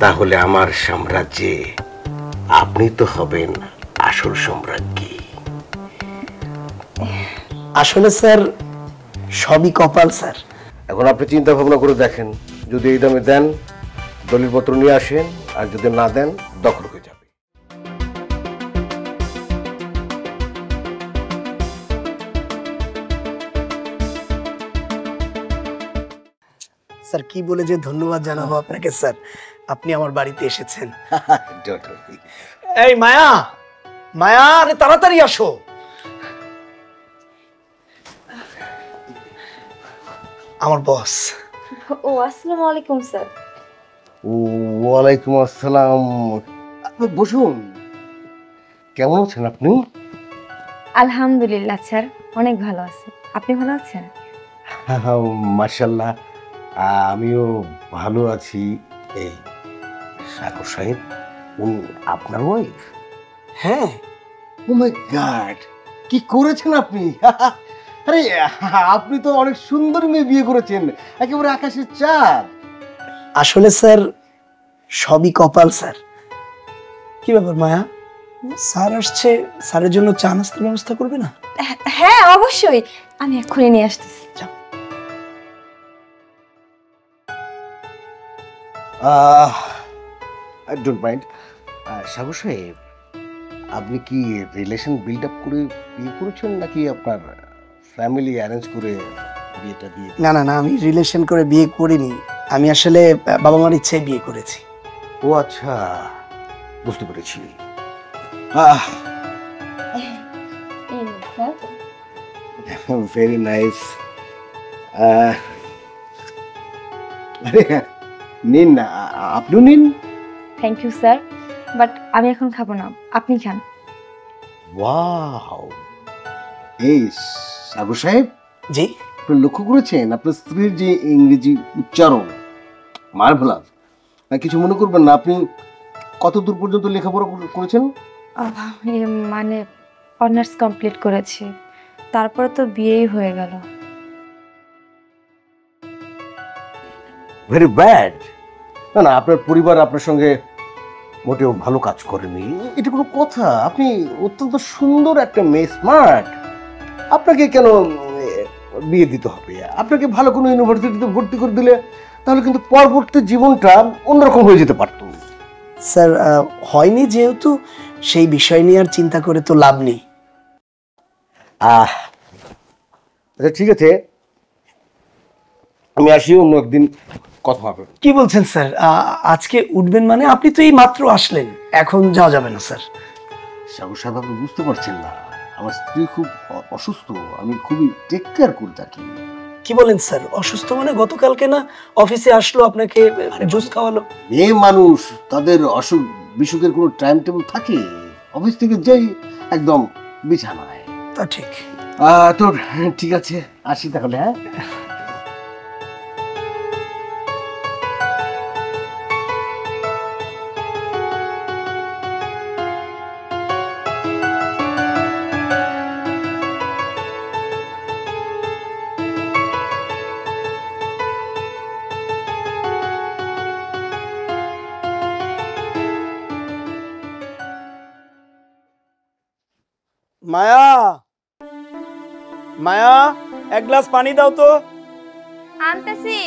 তাহলে আমার সাম্রাজ্যে আপনি তো হবেন আসল সম্রাজ্ঞী। আসলে স্যার সবই কপাল স্যার। এখন আপনি চিন্তা ভাবনা করে দেখেন, যদি এই দামে দেন দলিলপত্র নিয়ে আসেন, আর যদি না দেন দখল হয়ে যাবে। স্যার কি বলে যে ধন্যবাদ জানাবো আপনাকে স্যার, আপনি আমার বাড়িতে এসেছেন। এই মায়া, মায়া আরে তাড়াতাড়ি আসো। আমার বস। ও আসসালামু আলাইকুম স্যার। ওয়ালাইকুম আসসালাম। বসুন। কেমন আছেন আপনি? আলহামদুলিল্লাহ স্যার, অনেক ভালো আছি। আপনি ভালো আছেন? মাশাআল্লাহ, আমিও ভালো আছি। এই সাগর সাহেব, উনি আপনার ওয়াইফ? হ্যাঁ। ও মাই গড, কি করেছেন আপনি? আরে আপনি তো অনেক সুন্দর মেয়ে বিয়ে করেছেন, একেবারে আকাশের চাঁদ। আসলে স্যার সবই কপাল স্যার। কি ব্যাপার মায়া, স্যার আসছে, স্যারের জন্য চা নাস্তার ব্যবস্থা করবে না? হ্যাঁ অবশ্যই, আমি এক্ষুনি নিয়ে আসতেছি। I don't mind. সাগর সাহেব, আপনি কি রিলেশন বিল্ড আপ করে বিয়ে করেছেন, নাকি আপনার ফ্যামিলি অ্যারেঞ্জ করে বিয়েটা দিয়ে? না না না, আমি রিলেশন করে বিয়ে করিনি, আমি আসলে বাবা মার ইচ্ছায় বিয়ে করেছি। ও আচ্ছা, বুঝতে পেরেছি। Very nice. নিন না, আপনিও নিন। থ্যাংক ইউ স্যার, বাট আমি এখন খাবো না, আপনি খান। ওয়াও, এই সাগর সাহেব, জি। আপনি লক্ষ্য করেছেন আপনার স্ত্রীর যে ইংরেজি উচ্চারণ, মার্ভেলাস। কিছু মনে করবেন না, আপনি কত দূর পর্যন্ত লেখাপড়া করেছেন? মানে অনার্স কমপ্লিট করেছি, তারপরে তো বিয়েই হয়ে গেল। Very bad. না না, আপনার পরিবার আপনার সঙ্গে মোটেও ভালো কাজ করেনি, এটা কোনো কথা? আপনি অত্যন্ত সুন্দর একটা মেয়ে, স্মার্ট। আপনাকে কেন বিয়ে দিতে হবে? আপনাকে ভালো কোনো ইউনিভার্সিটিতে ভর্তি করে দিলে তাহলে কিন্তু পরবর্তী জীবনটা অন্যরকম হয়ে যেতে পারত। স্যার হয়নি যেহেতু, সেই বিষয় নিয়ে আর চিন্তা করে তো লাভ নেই। আচ্ছা ঠিক আছে, আমি আসি, অন্য একদিন কথা হবে। কি বলছেন স্যার, আজকে উঠবেন মানে? আপনি তো এই মাত্র আসলেন, এখন যাওয়া যাবে না স্যার। সাগর সাহেব, আপনি বুঝতে পারছেন না, আমার স্ত্রী খুব অসুস্থ, আমি খুবই টেক কেয়ার করে থাকি। কি বলেন স্যার, অসুস্থ মানে? গতকালকে না অফিসে আসলো, আপনাকে জুস খাওয়ালো। মেয়ে মানুষ, তাদের অসুখ বিসুখের কোনো টাইম টেবিল থাকে? অফিস থেকে যাই একদম বিছানায়। তা ঠিক। তো ঠিক আছে, আসি তাহলে। হ্যাঁ, মায়া, মায়া এক গ্লাস পানি দাও তো। আনতেছি।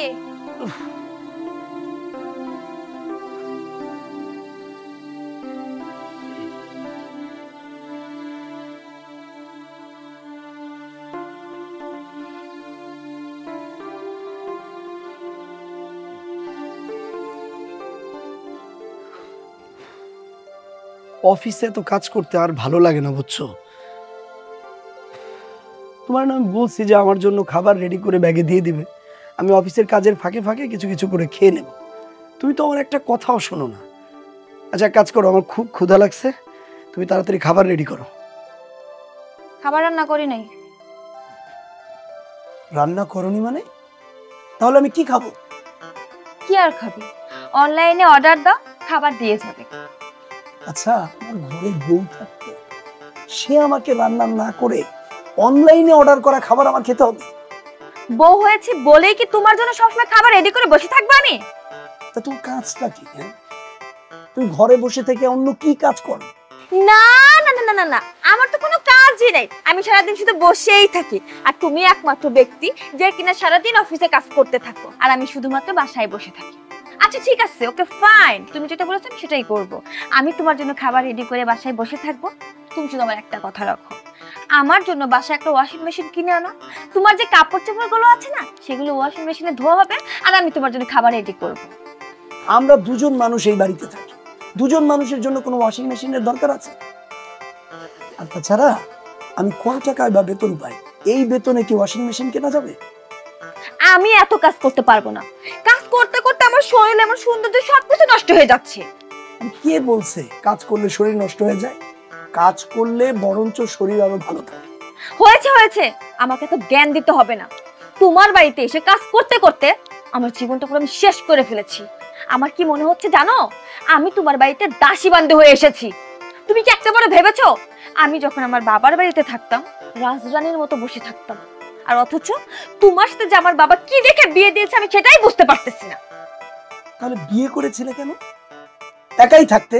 অফিসে তো কাজ করতে আর ভালো লাগে না বুঝছো। তোমার না আমি বলছি যে আমার জন্য খাবার রেডি করে ব্যাগে দিয়ে দিবে, আমি অফিসের কাজের ফাঁকে ফাঁকে কিছু কিছু করে খেয়ে নেব। তুমি তো আমার একটা কথাও শোনো না। আচ্ছা কাজ করো, আমার খুব ক্ষুধা লাগছে, তুমি তাড়াতাড়ি খাবার রেডি করো। খাবার রান্না করি নাই। রান্না করনি মানে? তাহলে আমি কি খাবো? কি আর খাবি, অনলাইনে অর্ডার দাও, খাবার দিয়ে যাবে। আচ্ছা, আমার ঘরে বউ থাকতে সে আমাকে রান্না না করে অনলাইনে অর্ডার করা খাবার আমার খেতে হবে? বউ হয়েছে বলেই কি তোমার জন্য সবসময় খাবার রেডি করে বসে থাকবো আমি? তা তোমার কাজটা কি? তুমি ঘরে বসে থেকে অন্য কি কাজ করো? না না না না না না, আমার তো কোনো কাজই নাই, আমি সারাদিন শুধু বসেই থাকি। আর তুমি একমাত্র ব্যক্তি যে কিনা সারাদিন অফিসে কাজ করতে থাকো, আর আমি শুধুমাত্র বাসায় বসে থাকি। আচ্ছা ঠিক আছে, ওকে ফাইন, তুমি যেটা বলেছো আমি সেটাই করব। আমি তোমার জন্য খাবার রেডি করে বাসায় বসে থাকবো। তুমি শুধু আমার একটা কথা রাখো, আমার জন্য বাসায় একটা ওয়াশিং মেশিন কিনে আনো। তোমার যে কাপড় চোপড়গুলো আছে না, সেগুলো ওয়াশিং মেশিনে ধোয়া হবে, আর আমি তোমার জন্য খাবার রেডি করব। আমরা দুজন মানুষ এই বাড়িতে থাকি, দুজন মানুষের জন্য কোনো ওয়াশিং মেশিনের দরকার আছে? আর তাছাড়া আমি কয় টাকায় বা বেতন পাই, এই বেতনে কি ওয়াশিং মেশিন কেনা যাবে? আমি এত কাজ করতে পারবো না, কাজ করতে করতে আমার শরীর, আমার সৌন্দর্য সবকিছু নষ্ট হয়ে যাচ্ছে। কে বলছে কাজ করলে শরীর নষ্ট হয়ে যায়? কাজ করলে বরঞ্চ শরীর আরো ভালো থাকে। হয়েছে হয়েছে, আমাকে তো জ্ঞান দিতে হবে না। তোমার বাড়িতে এসে কাজ করতে করতে আমার জীবনটা পুরো আমি শেষ করে ফেলেছি। আমার কি মনে হচ্ছে জানো, আমি তোমার বাড়িতে দাসী বান্ধে হয়ে এসেছি। তুমি কি একটা বড় ভেবেছো আমি যখন আমার বাবার বাড়িতে থাকতাম রাজরানীর মতো বসে থাকতাম, আর অথচ তোমার সাথে যে আমার বাবা কি দেখে বিয়ে দিয়েছে আমি সেটাই বুঝতে পারতেছি না। তাহলে বিয়ে করেছিলে কেন? একাই থাকতে।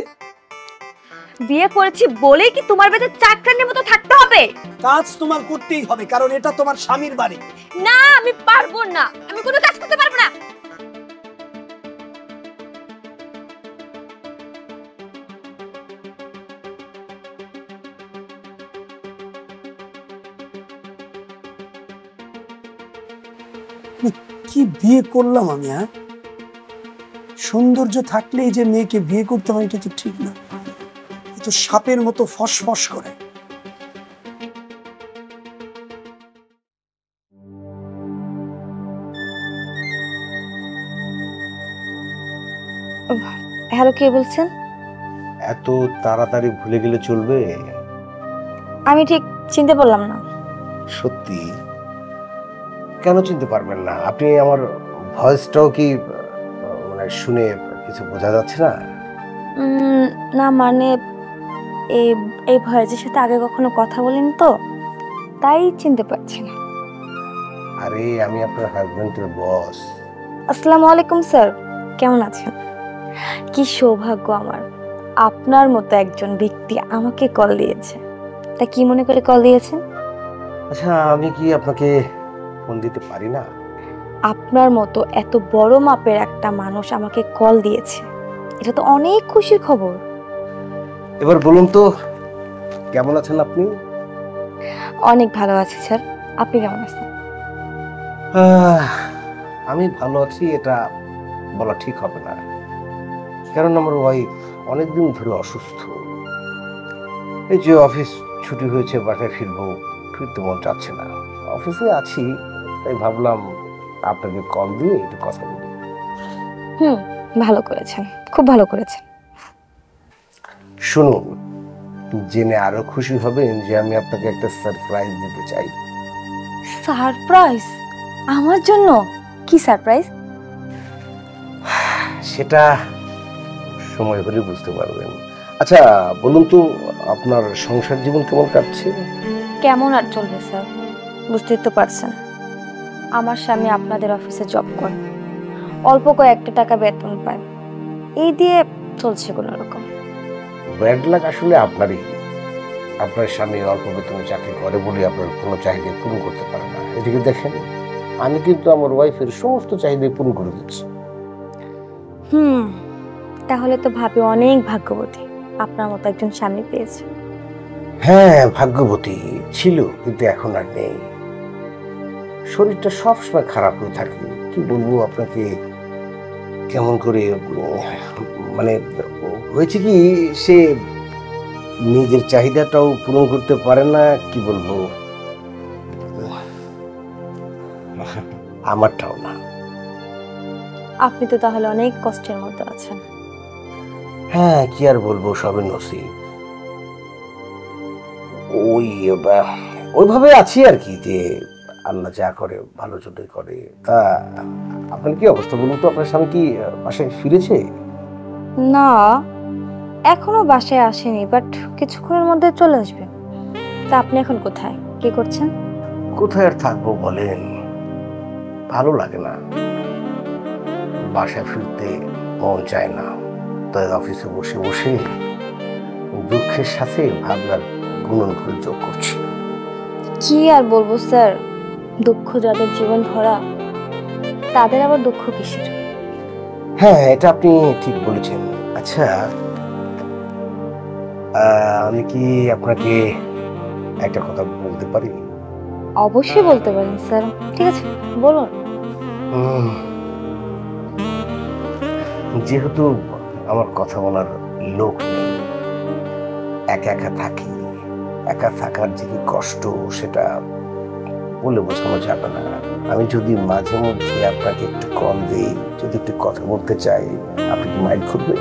বিয়ে করেছি বলেই কি তোমার বাড়িতে চাকরানির মতো থাকতে হবে? কাজ তোমার করতেই হবে, কারণ এটা তোমার স্বামীর বাড়ি। না আমি পারবো না, আমি কোনো কাজ করতে পারবো না। কি বিয়ে করলাম আমি? সৌন্দর্য থাকলেই যে মেয়েকে বিয়ে করতে হয় এটা তো ঠিক না। এ তো সাপের মতো ফসফস করে। হ্যালো, কে বলছেন? এত তাড়াতাড়ি ভুলে গেলে চলবে? আমি ঠিক চিনতে পারলাম না। সত্যি? কেন চিনতে পারবেন না? আপনি আমার ভয়েসটাও কি মানে শুনে কিছু বোঝা যাচ্ছে না? না মানে এই এই ভয়েসের সাথে আগে কখনো কথা বলিনি তো, তাই চিনতে পারছি না। আরে আমি আপনার হাজবেন্ডের বস। আসসালামু আলাইকুম স্যার, কেমন আছেন? কি সৌভাগ্য আমার, আপনার মতো একজন ব্যক্তি আমাকে কল দিয়েছে। তা কি মনে করে কল দিয়েছেন? আচ্ছা, আমি কি আপনাকে ফোন দিতে পারি না? আপনার মতো এত বড় মাপের একটা মানুষ আমাকে কল দিয়েছে, এটা তো অনেক খুশির খবর। এবার বলুন তো, কেমন আছেন আপনি? অনেক ভালো আছি স্যার, আপনি কেমন আছেন? আমি ভালো আছি এটা বলা ঠিক হবে না, কারণ আমার ওয়াইফ অনেকদিন ধরে অসুস্থ। এই যে অফিস ছুটি হয়েছে, বাসায় ফিরতে মন চাচ্ছে না। অফিসে আছি, তাই ভাবলাম আপনাকে কল দিয়ে একটু কথা বলি। ভালো করেছেন, খুব ভালো করেছেন। শুনুন, জেনে আরো খুশি হবেন যে আমি আপনাকে একটা সারপ্রাইজ দিতে চাই। সারপ্রাইজ? আমার জন্য? কি সারপ্রাইজ? সেটা সময় হলে বুঝতে পারবেন। আচ্ছা বলুন তো, আপনার সংসার জীবন কেমন কাটছে? কেমন আর চলবে স্যার, বুঝতেই তো পারছেন আমার স্বামী আপনাদের অফিসে জব করে, অল্প কয়েকটা টাকা বেতন পায়, এই দিয়ে চলছে কোনো রকম। ব্যাড লাক আসলে আপনারই। আপনার স্বামী অল্প বেতনে চাকরি করে বলে আপনার কোনো চাহিদা পূরণ করতে পারে না। এদিকে দেখেন, আমি কিন্তু আমার ওয়াইফের সমস্ত চাহিদা পূরণ করে দিচ্ছি। তাহলে তো ভাবি অনেক ভাগ্যবতী, আপনার মতো একজন স্বামী পেয়েছে। হ্যাঁ, ভাগ্যবতী ছিল, কিন্তু এখন আর নেই। শরীরটা সবসময় খারাপ হয়ে থাকে। কি বলবো আপনাকে, কেমন করে মানে হয়েছে কি, সে নিজের চাহিদাটাও পূরণ করতে পারে না। কি বলবো, আমারটাও না। আপনি তো তাহলে অনেক কষ্টের মধ্যে আছেন। হ্যাঁ, কি আর বলবো, সবে নসিব। ওইভাবে আছি আর কি, যে আল্লাহ যা করে ভালো জন্যই করে। তা আপনার কি অবস্থা বলুন তো? আপনার স্বামী কি বাসায় ফিরেছে? না, এখনো বাসায় আসেনি, বাট কিছুক্ষণের মধ্যে চলে আসবে। তা আপনি এখন কোথায়, কি করছেন? কোথায় আর থাকবো বলেন, ভালো লাগে না, বাসায় ফিরতে মন চায় না। তাই অফিসে বসে বসে দুঃখের সাথে ভাবনার গুণন করে যোগ করছি। কি আর বলবো স্যার, দুঃখ যাদের জীবন ভরা তাদের আবার দুঃখ কিসের? হ্যাঁ, এটা আপনি ঠিক বলেছেন। আচ্ছা, আমি কি আপনাকে একটা কথা বলতে পারি? অবশ্যই বলতে পারেন স্যার, ঠিক আছে বলুন। যেহেতু আমার কথা বলার লোক নেই, একা একা থাকি, একা থাকার যে কি কষ্ট সেটা বলে বোঝানো যাবে না। আমি যদি মাঝে মধ্যে আপনাকে একটু কল দিই, যদি একটু কথা বলতে চাই, আপনি কি মাইন্ড করবেন?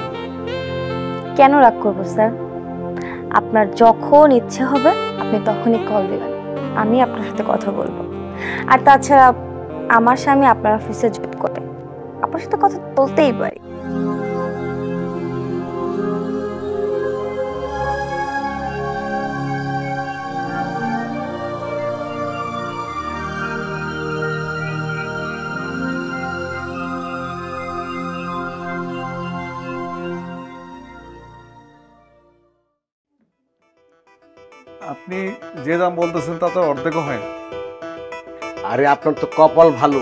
কেন রাগ করবো স্যার? আপনার যখন ইচ্ছে হবে আপনি তখনই কল দেবেন, আমি আপনার সাথে কথা বলবো। আর তাছাড়া আমার স্বামী আপনার অফিসে জব করে, আপনার সাথে কথা বলতেই পারি। আপনি যে দাম বলতেছেন তা তো অর্ধেকও হয় না। আরে আপনার তো কপাল ভালো,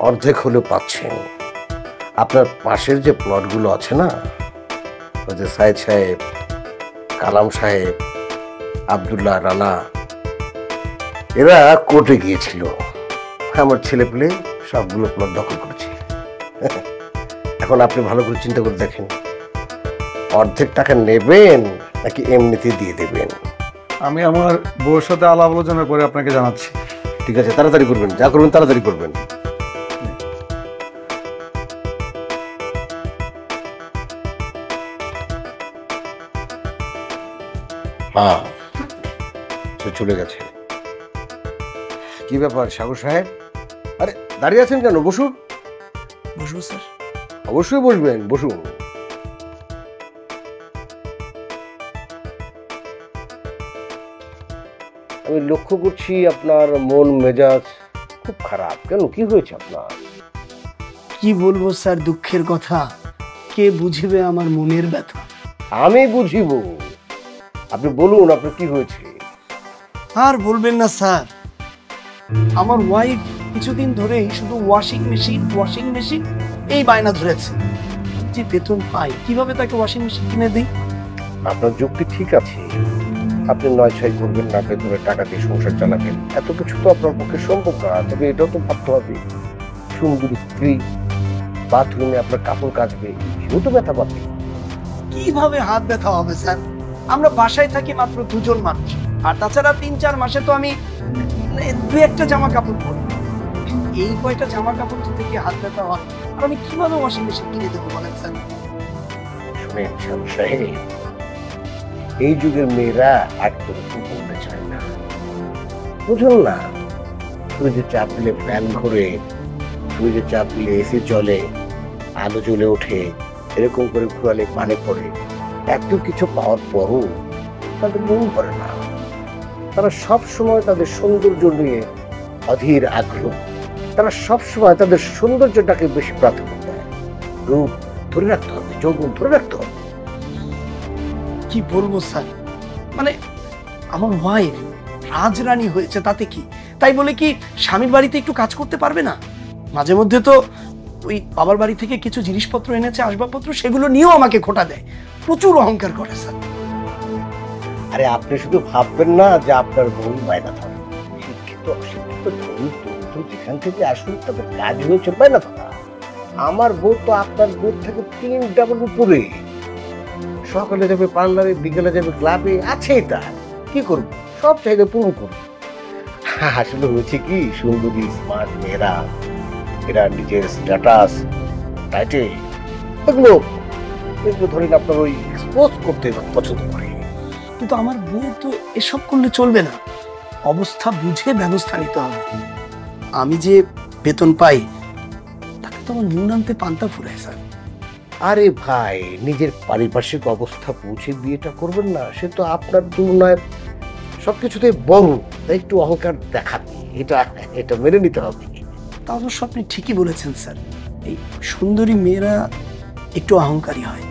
অর্ধেক হলেও পাচ্ছেন। আপনার পাশের যে প্লটগুলো আছে না, ওই যে সাইদ সাহেব, কালাম সাহেব, আব্দুল্লাহ রানা, এরা কোর্টে গিয়েছিল, আমার ছেলে পেলে সবগুলো প্লট দখল করেছে। এখন আপনি ভালো করে চিন্তা করে দেখেন, অর্ধেক টাকা নেবেন নাকি এমনিতে দিয়ে দেবেন? আমি আমার বউয়ের সাথে আলাপ আলোচনা করে আপনাকে জানাচ্ছি। ঠিক আছে, তাড়াতাড়ি করবেন, যা করবেন তাড়াতাড়ি করবেন। হ্যাঁ, সে চলে গেছে। কি ব্যাপার সাগর সাহেব? আরে দাঁড়িয়ে আছেন কেন? বসুন। বসবো স্যার? অবশ্যই বসবেন, বসুন। আমি লক্ষ্য করছি আপনার মন মেজাজ খুব খারাপ। কেন, কি হয়েছে আপনার? কি বলবো স্যার দুঃখের কথা, কে বুঝবে আমার মনের ব্যথা? আমি বুঝিব, আপনি বলুন আপনার কি হয়েছে। আর বলবেন না স্যার, আমার ওয়াইফ কিছুদিন ধরেই শুধু ওয়াশিং মেশিন এই বায়না ধরেছে। যে বেতন পাই কিভাবে তাকে ওয়াশিং মেশিন কিনে দিই? আপনার যুক্তি ঠিক আছে, আপনি 9-6 করবেন না, বেতনে টাকা দিয়ে সংসার চালাবেন, এত কিছু তো আপনার পক্ষে সম্ভব না। তবে এটাও তো ভাবতে হবে, সুন্দরী স্ত্রী বাথরুমে আপনার কাপড় কাচবে, সেও তো ব্যথা পাবে। কিভাবে হাত ব্যথা হবে স্যার? আমরা বাসায় থাকি মাত্র 2 জন মানুষ, আর তাছাড়া 3-4 মাসে তো আমি 2-1টা জামা কাপড় পরি। এই কয়টা জামা কাপড় থেকে হাত ব্যথা হয়, আর আমি কিভাবে ওয়াশিং মেশিন কিনে দেবো বলেন স্যার? শুনেন শামু সাহেব, এই যুগের মেয়েরা একদম বলতে চায় না, বুঝুন না। ফ্রিজে চাপ দিলে ফ্যান ঘুরে, ফ্রিজে চাপ দিলে এসি চলে, আলো জ্বলে ওঠে, এরকম করে ঘুরালে পানি পড়ে। এত কিছু পাওয়ার পরও তাদের মন করে না। তারা সব সময় তাদের সৌন্দর্য নিয়ে অধীর আগ্রহ, তারা সব সময় তাদের সৌন্দর্যটাকে বেশি প্রাধান্য দেয়। রূপ ধরে রাখতে হবে, যৌবন ধরে রাখতে হবে। কি বলবো স্যার, মানে আমার ওয়াইফ রাজরানী হয়েছে তাতে কি, তাই বলে কি স্বামীর বাড়িতে একটু কাজ করতে পারবে না? মাঝে মধ্যে তো ওই বাবার বাড়ি থেকে কিছু জিনিসপত্র এনেছে, আসবাবপত্র, সেগুলো নিয়েও আমাকে খোটা দেয়। প্রচুর অহংকার করে স্যার। আরে আপনি শুধু ভাববেন না যে আপনার বউ বায়না ধরে। শিক্ষিত অশিক্ষিত ধনী দরিদ্র যেখান থেকে আসুন, তাদের কাজ হয়েছে বায়না ধরা। আমার বউ তো আপনার বউ থেকে 3 ডাবল উপরে। সকালে যাবে পার্লারে, বিকেলে যাবে ক্লাবে, আছে তার। কি করব, সব চাহিদা পূরণ করব। আসলে হয়েছে কি, সুন্দরী স্মার্ট মেয়েরা, এরা নিজের স্ট্যাটাস টাইটেল এগুলো ধরেন আপনার ওই এক্সপোজ করতে পছন্দ করে। কিন্তু আমার বউ তো এসব করলে চলবে না, অবস্থা বুঝে ব্যবস্থা নিতে হবে। আমি যে বেতন পাই তাকে তো আমার নুন আনতে পান্তা ফুরায় স্যার। আরে ভাই, নিজের পারিপার্শ্বিক অবস্থা বুঝে বিয়েটা করবেন না, সে তো আপনার তুলনায় সবকিছুতে বড়, তাই একটু অহংকার দেখাবে, এটা মেনে নিতে হবে। তা অবশ্য আপনি ঠিকই বলেছেন স্যার, এই সুন্দরী মেয়েরা একটু অহংকারী হয়,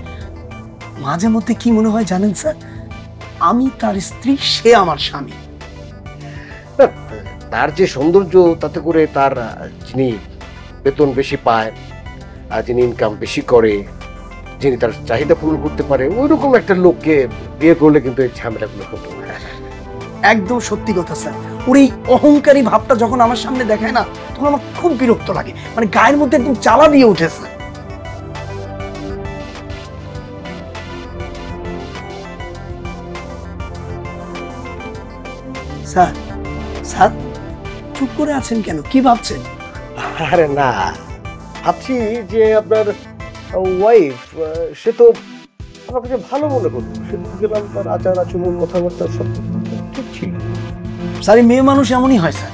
মাঝে মধ্যে কি মনে হয় জানেন স্যার, আমি তার স্ত্রী, সে আমার স্বামী। তার যে সৌন্দর্য, তাতে করে তার যিনি বেতন বেশি পায় আর যিনি ইনকাম বেশি করে, যিনি তার চাহিদা পূরণ করতে পারে, ওইরকম একটা লোককে বিয়ে করলে কিন্তু এই ঝামেলাগুলো হতো না। একদম সত্যি কথা স্যার। ওর এই অহংকারী ভাবটা যখন আমার সামনে দেখায় না, তখন আমার খুব বিরক্ত লাগে, মানে গায়ের মধ্যে একদম জ্বালা দিয়ে উঠেছে। স্যার, স্যার চুপ করে আছেন কেন? কি ভাবছেন? আরে না, ভাবছি যে আপনার ওয়াইফ, সে তো আমার কাছে ভালো মনে করতো, সে গেলাম তার আচার আচরণ কথাবার্তা সব ঠিক ছিল। স্যার, এই মেয়ে মানুষ এমনই হয় স্যার,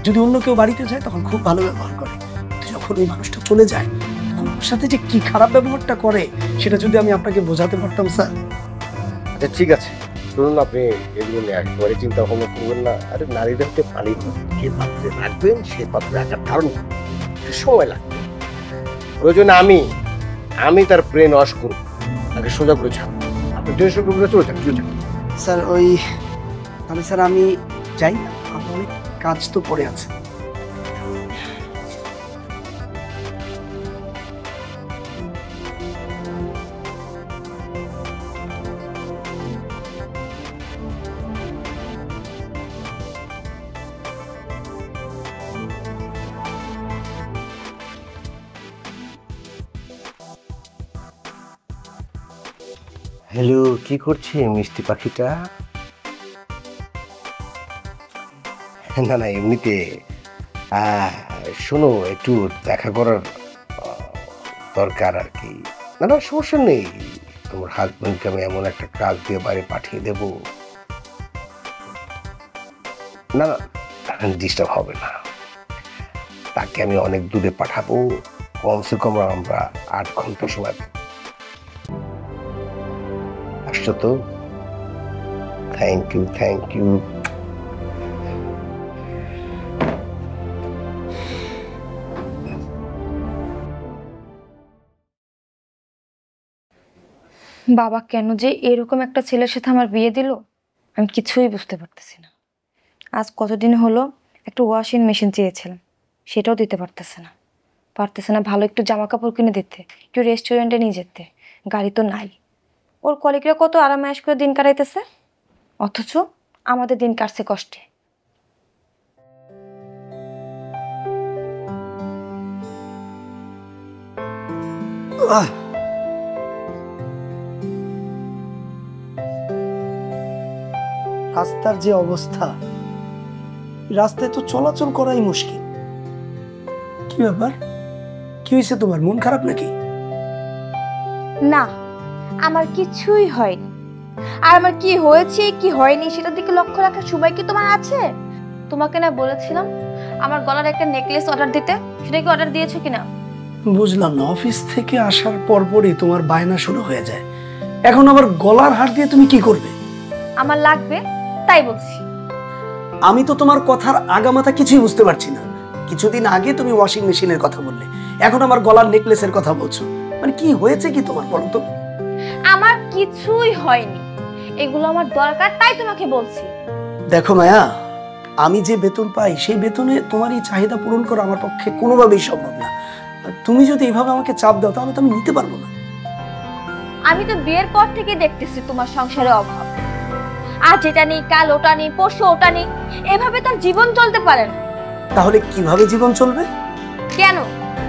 যদি অন্য কেউ বাড়িতে যায় তখন খুব ভালো ব্যবহার করে, কিন্তু যখন ওই মানুষটা চলে যায় তখন ওর সাথে যে কি খারাপ ব্যবহারটা করে সেটা যদি আমি আপনাকে বোঝাতে পারতাম স্যার। আচ্ছা ঠিক আছে, শুনুন, আপনি এগুলো নিয়ে একেবারে চিন্তা ভাবনা করবেন না। আরে নারীদের হচ্ছে পানি, যে পাত্রে রাখবেন সে পাত্রে রাখার ধারণ সময় লাগবে। প্রয়োজনে আমি তার ব্রেন ওয়াশ করব, তাকে সোজা করে ছাড়ব। আপনি টেনশন করবেন না, চলে যান চলে যান। স্যার তাহলে স্যার আমি যাই, আমার অনেক কাজ তো পড়ে আছে। হ্যালো, কি করছে মিষ্টি পাখিটা? না না, এমনিতে শোনো, একটু দেখা করার দরকার আর কি। না না, সমস্যা নেই, তোমার হাজবেন্ডকে আমি এমন একটা কাজ দিয়ে বাইরে পাঠিয়ে দেব, না না ডিস্টার্ব হবে না। তাকে আমি অনেক দূরে পাঠাবো, কমসে কম আমরা 8 ঘন্টা সময়। আসছো তো? Thank you thank you. বাবা কেন যে এরকম একটা ছেলের সাথে আমার বিয়ে দিল, আমি কিছুই বুঝতে পারতেছি না। আজ কতদিন হলো একটা ওয়াশিং মেশিন চেয়েছিলাম, সেটাও দিতে পারতেছে না। ভালো একটু জামা কাপড় কিনে দিতে, একটু রেস্টুরেন্টে নিয়ে যেতে, গাড়ি তো নাই। ওর কলিগরা কত আরামায়েশ করে দিন কাটাইতেছে, অথচ আমাদের দিন কাটছে কষ্টে। রাস্তার যে অবস্থা, রাস্তায় তো চলাচল করাই মুশকিল। কি ব্যাপার, কি হয়েছে তোমার? মন খারাপ নাকি? না, আমার কিছুই হয়নি। আর আমার কি হয়েছে কি হয়নি সেটার দিকে লক্ষ্য রাখার সময় কি তোমার আছে? তোমাকে না বলেছিলাম আমার গলার একটা নেকলেস অর্ডার দিতে, সেটা কি অর্ডার দিয়েছো কিনা? বুঝলাম না, অফিস থেকে আসার পরপরই তোমার বায়না শুরু হয়ে যায়, এখন আবার গলার হার দিয়ে তুমি কি করবে? আমার লাগবে তাই বলছি। আমি তো তোমার কথার আগামাথা কিছুই বুঝতে পারছি না। কিছুদিন আগে তুমি ওয়াশিং মেশিনের কথা বললে, এখন আমার গলার নেকলেসের কথা বলছো, মানে কি হয়েছে কি তোমার বলো তো? আমার কিছুই হয়নি, এগুলো আমার দরকার তাই তোমাকে বলছি। দেখো মায়া, আমি যে বেতন পাই সেই বেতনে তোমার এই চাহিদা পূরণ করা আমার পক্ষে কোনোভাবেই সম্ভব না। আর তুমি যদি এইভাবে আমাকে চাপ দাও তাহলে তো আমি নিতে পারবো না। আমি তো বিয়ের পর থেকে দেখতেছি তোমার সংসারে অভাব, আর যেটা নেই কাল ওটা নেই, পরশু ওটা নেই, এভাবে তার জীবন চলতে পারে না। তাহলে কিভাবে জীবন চলবে? কেন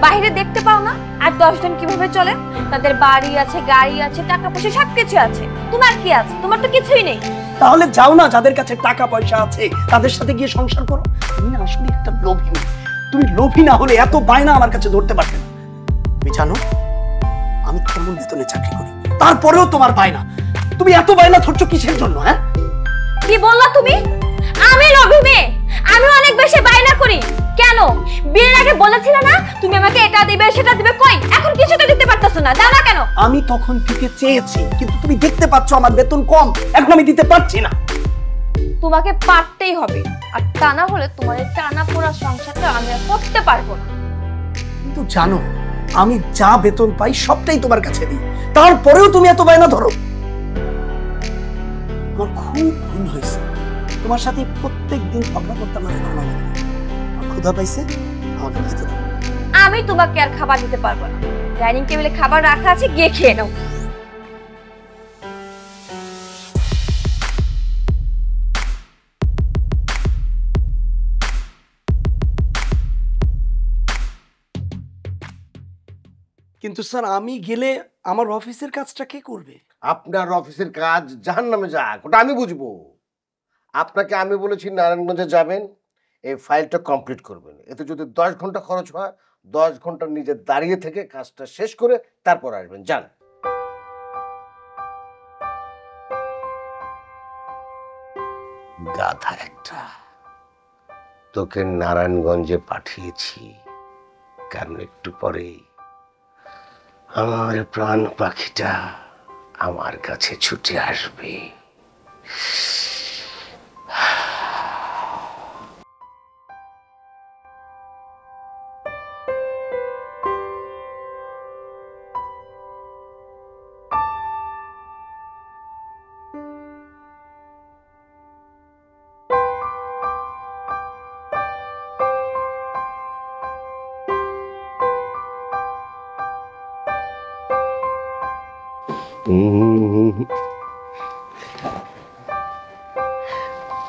বাইরে দেখতে পাও না আর 10 জন কিভাবে চলে? তাদের বাড়ি আছে, গাড়ি আছে, টাকা পয়সা সবকিছু আছে। তোমার কি আছে? তোমার তো কিছুই নেই। তাহলে যাও না, যাদের কাছে টাকা পয়সা আছে তাদের সাথে গিয়ে সংসার করো। তুমি না আসলে একটা লোভী মেয়ে। তুমি লোভী না হলে এত বায়না আমার কাছে ধরতে পারতে না। তুমি জানো আমি কেমন বেতনে চাকরি করি, তারপরেও তোমার বায়না। তুমি এত বায়না ধরছো কিসের জন্য? হ্যাঁ, কি বললা তুমি? আমি লোভী মেয়ে? আমি অনেক বেশি বায়না করি কেন? বিয়ের আগে বলেছিলে না তুমি আমাকে এটা দিবে সেটা দিবে, কই এখন কিছুতে দিতে পারতেছো না, দাও না কেন? আমি তখন থেকে চেয়েছি, কিন্তু তুমি দেখতে পাচ্ছ আমার বেতন কম, এখন আমি দিতে পারছি না। তোমাকে পারতেই হবে, আর তা না হলে তোমার এই টানা পোড়া সংসারটা আমি আর করতে পারবো না। কিন্তু জানো আমি যা বেতন পাই সবটাই তোমার কাছে দিই, তারপরেও তুমি এত বায়না ধরো। আমার খুব ভুল হয়েছে, তোমার সাথে প্রত্যেক দিন ঝগড়া করতাম, আমার ভালো লাগে না। আমার ক্ষুধা পাইছে, আমাকে খেতে দাও। আমি তোমাকে আর খাবার দিতে পারবো না, ডাইনিং টেবিলে খাবার রাখা আছে, গিয়ে খেয়ে নাও। কিন্তু স্যার আমি গেলে আমার অফিসের কাজটা কে করবে? আপনার অফিসের কাজ জাহান্নামে যাক, ওটা আমি বুঝবো। আপনাকে আমি বলেছি নারায়ণগঞ্জে যাবেন, এই ফাইলটা কমপ্লিট করবেন। এতে যদি 10 ঘন্টা খরচ হয়, 10 ঘন্টা নিজে দাঁড়িয়ে থেকে কাজটা শেষ করে তারপর আসবেন। যান। গাধা একটা, তোকে নারায়ণগঞ্জে পাঠিয়েছি কারণ একটু পরেই আমার প্রাণ পাখিটা আমার কাছে ছুটে আসবে।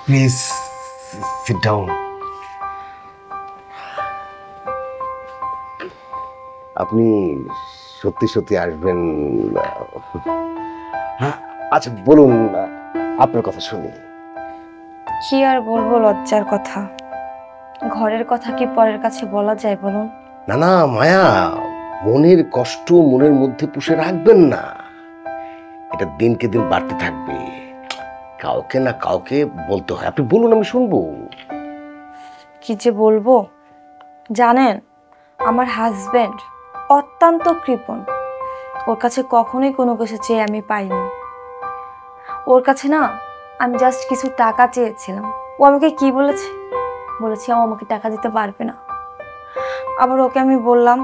Please sit down. আপনি সত্যি সত্যি আসবেন? হ্যাঁ, আচ্ছা বলুন, আপনার কথা শুনি। কি আর বলবো, লজ্জার কথা। ঘরের কথা কি পরের কাছে বলা যায় বলুন? না না মায়া, মনের কষ্ট মনের মধ্যে পুষে রাখবেন না, এটা দিনকে দিন বাড়তে থাকবে। কাউকে না কাউকে বলতে হয়, আপনি বলুন, আমি শুনবো। কি যে বলবো জানেন, আমার হাজবেন্ড অত্যন্ত কৃপণ। ওর কাছে কখনোই কোনো কিছু চেয়ে আমি পাইনি। ওর কাছে না আমি জাস্ট কিছু টাকা চেয়েছিলাম, ও আমাকে কি বলেছে, বলেছে ও আমাকে টাকা দিতে পারবে না। আবার ওকে আমি বললাম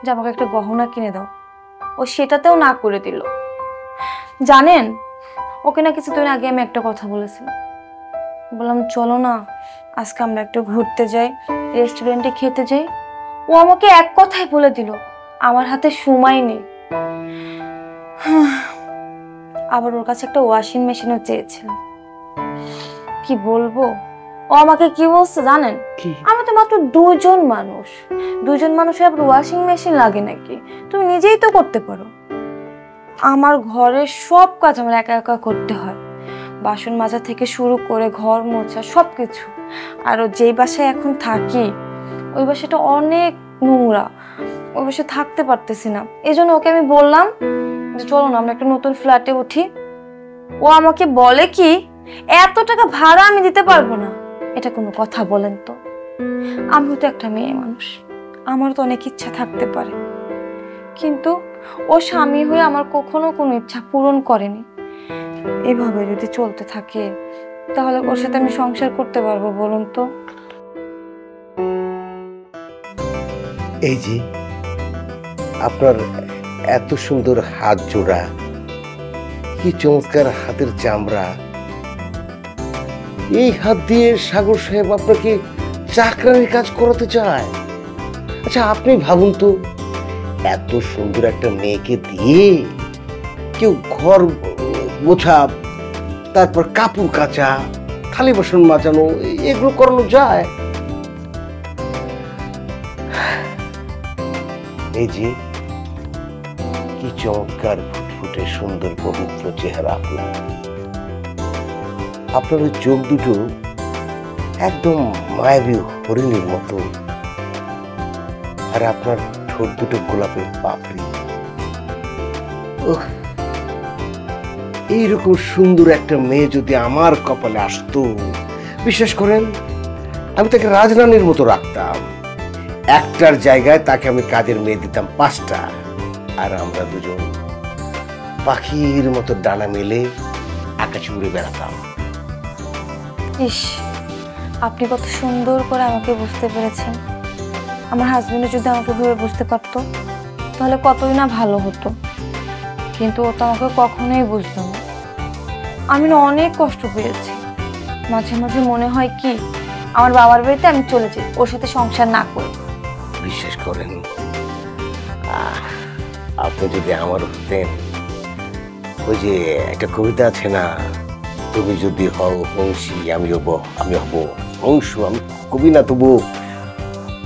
যে আমাকে একটা গহনা কিনে দাও, ও সেটাতেও না করে দিল। জানেন, ওকে না কিছুদিন আগে আমি একটা কথা বলেছিলাম, বললাম চলো না আজকে আমরা একটু ঘুরতে যাই, রেস্টুরেন্টে খেতে যাই। ও আমাকে এক কথাই বলে দিল আমার হাতে সময় নেই। আবার ওর কাছে একটা ওয়াশিং মেশিনও চেয়েছিলাম। কি বলবো, ও আমাকে কি বলছে জানেন? আমি তো মাত্র দুজন মানুষের আবার ওয়াশিং মেশিন লাগে নাকি? তুমি নিজেই তো করতে পারো। আমার ঘরের সব কাজ আমার একা একা করতে হয়, বাসন মাজা থেকে শুরু করে ঘর মোছা সবকিছু। আর যেই বাসায় এখন থাকি ওই বাসাটা অনেক নোংরা, ওই বাসায় থাকতে পারতেছি না। এই জন্য ওকে আমি বললাম যে চলো না আমরা একটা নতুন ফ্ল্যাটে উঠি। ও আমাকে বলে কি এত টাকা ভাড়া আমি দিতে পারবো না। এটা কোনো কথা বলেন তো? আমিও তো একটা মেয়ে মানুষ, আমার তো অনেক ইচ্ছা থাকতে পারে, কিন্তু ও স্বামী হয়ে আমার কখনো কোনো ইচ্ছা পূরণ করেনি। এভাবে যদি চলতে থাকে তাহলে ওর সাথে আমি সংসার করতে পারবো বলুন তো? এই যে আপনার এত সুন্দর হাত জোড়া, কি চমৎকার হাতের চামড়া, এই হাত দিয়ে সাগর সাহেব আপনাকে চাকরানির কাজ করাতে চায়। আচ্ছা আপনি ভাবুন তো, এত সুন্দর একটা মেয়েকে দিয়ে কেউ ঘর মোছা, তারপর কাপড় কাচা, থালি বাসন মাজানো, এগুলো করানো যায়? এই যে কি চমৎকার ফুটফুটে সুন্দর পবিত্র চেহারা আপনার ওই চোখ দুটো একদম মায়াবী হরিণীর মতো, আর আপনার ঠোঁট দুটো গোলাপের পাপড়ি। এইরকম সুন্দর একটা মেয়ে যদি আমার কপালে আসতো, বিশ্বাস করেন আমি তাকে রাজরানীর মতো রাখতাম। একটার জায়গায় তাকে আমি কাজের মেয়ে দিতাম 5টা, আর আমরা দুজন পাখির মতো ডানা মেলে আকাশে উড়ে বেড়াতাম। ইস, আপনি কত সুন্দর করে আমাকে বুঝতে পেরেছেন। আমার হাজবেন্ডও যদি আমাকে ভেবে বুঝতে পারতো তাহলে কতই না ভালো হতো, কিন্তু ও তো আমাকে কখনোই বুঝতো না। আমি না অনেক কষ্ট পেয়েছি। মাঝে মাঝে মনে হয় কি আমার বাবার বাড়িতে আমি চলে যাই, ওর সাথে সংসার না করি। বিশ্বাস করেন, আপনি যদি আমার হতেন, ওই যে একটা কবিতা আছে না, তুমি যদি হও বংশী আমি হব অংশ। আমি কবি না, তবু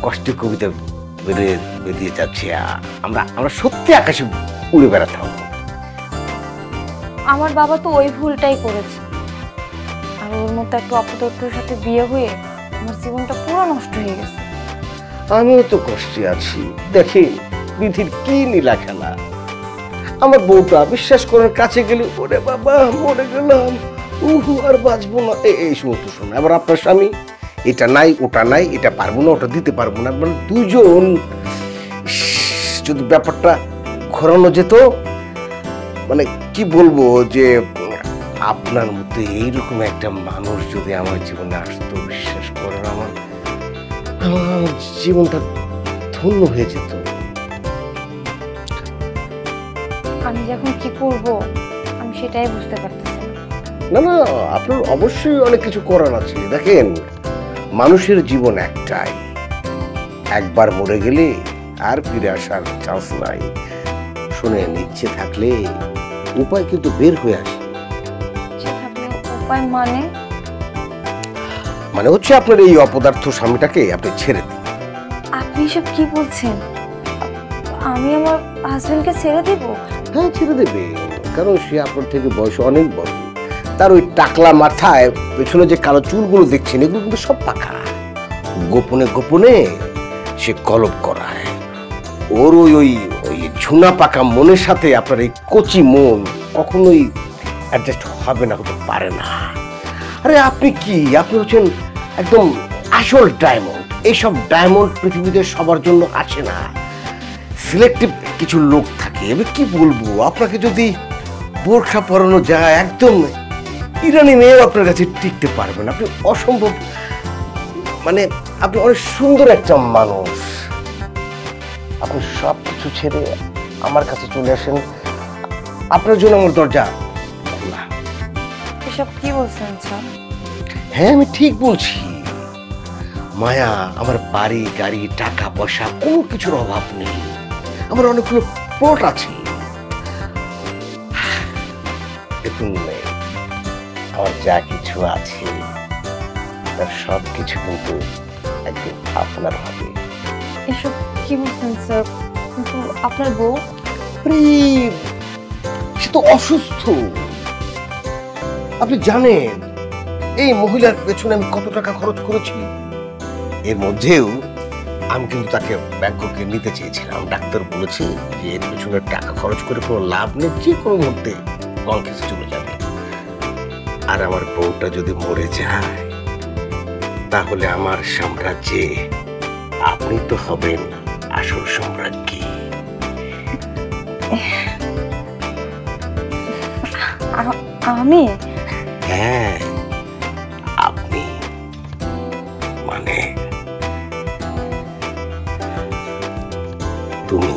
কষ্টে কবিতা বেরিয়ে যাচ্ছে। আমরা সত্যি আকাশে উড়ে বেড়াতাম। আমার বাবা তো ওই ভুলটাই করেছে, আর ওর মতো একটা অপদার্থের সাথে বিয়ে হয়ে আমার জীবনটা পুরো নষ্ট হয়ে গেছে। আমিও তো কষ্টে আছি, দেখি বিধির কি নীলা খেলা। আমার বউটা বিশ্বাস করার কাছে গেলে ওরে বাবা মরে গেলাম, আর বাঁচবো না, এই সমস্ত শোনা। আবার আপনার স্বামী এটা নাই ওটা নাই, এটা পারবো না ওটা দিতে পারবো না, মানে দুজন। যদি ব্যাপারটা ঘোরানো যেত, মানে কি বলবো, যে আপনার মধ্যে এইরকম একটা মানুষ যদি আমার জীবনে আসতো, বিশ্বাস করেন আমার জীবনটা ধন্য হয়ে যেত। আমি যখন কি করব আমি সেটাই বুঝতে পারতেছি না না, আপনার অবশ্যই অনেক কিছু করার আছে। দেখেন, মানুষের জীবন একটাই, একবার মরে গেলে আর ফিরে আসার চান্স নাই। শুনেন, ইচ্ছে থাকলে উপায় কিন্তু বের হয়ে আসে। উপায় মানে হচ্ছে আপনার এই অপদার্থ স্বামীটাকে আপনি ছেড়ে দিন। আপনি সব কি বলছেন? আমি আমার হাজবেন্ডকে ছেড়ে দিব? হ্যাঁ, ছেড়ে দেবে, কারণ সে আপনার থেকে বয়স অনেক বড়। তার ওই টাকলা মাথায় পেছনে যে কালো চুলগুলো দেখছেন, এগুলো কিন্তু সব পাকা। গোপনে গোপনে সে কলপ করায়। ওর ওই ওই ওই ঝুনা পাকা মনের সাথে আপনার এই কচি মন কখনোই অ্যাডজাস্ট হবে না, হতে পারে না। আরে আপনি কি, আপনি হচ্ছেন একদম আসল ডায়মন্ড। এইসব ডায়মন্ড পৃথিবীতে সবার জন্য আসে না, সিলেক্টিভ কিছু লোক থাকে। এবার কি বলবো, আপনাকে যদি বোরখা পরানো যায়, একদম ইরানি মেয়েও আপনার কাছে টিকতে পারবে না। আপনি অসম্ভব, মানে আপনি অনেক সুন্দর একটা মানুষ। আপনি সব কিছু ছেড়ে আমার কাছে চলে আসেন, আপনার জন্য আমার দরজা খোলা। এসব কি বলছেন স্যার? হ্যাঁ, আমি ঠিক বলছি মায়া। আমার বাড়ি গাড়ি টাকা পয়সা কোনো কিছুর অভাব নেই। আমার অনেকগুলো প্লট আছে। দেখুন, আমার যা কিছু আছে তার সব কিছু কিন্তু একদিন আপনার হবে। এসব কি বলছেন স্যার? কিন্তু আপনার বউ? সে তো অসুস্থ। আপনি জানেন এই মহিলার পেছনে আমি কত টাকা খরচ করেছি? এর মধ্যেও আমি কিন্তু তাকে ব্যাংককে নিতে চেয়েছিলাম। ডাক্তার বলেছে যে এর পেছনে টাকা খরচ করে কোনো লাভ নেই, যে কোনো মুহূর্তে কনকেসে চলে যাবে। আর আমার বউটা যদি মরে যায়, তাহলে আমার সাম্রাজ্যে আপনি তো হবেন আসল সম্রাজ্ঞী। আমি? হ্যাঁ, আপনি, মানে তুমি।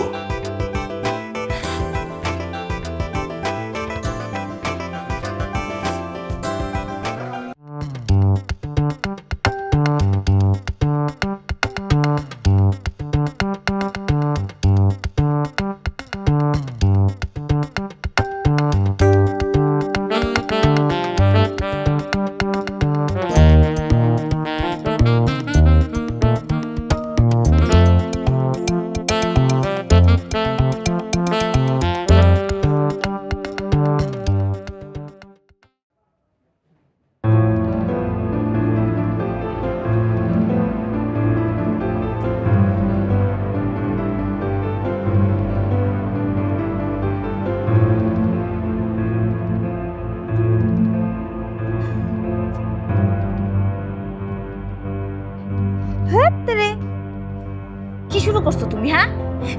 কি শুরু করছো তুমি? হ্যাঁ,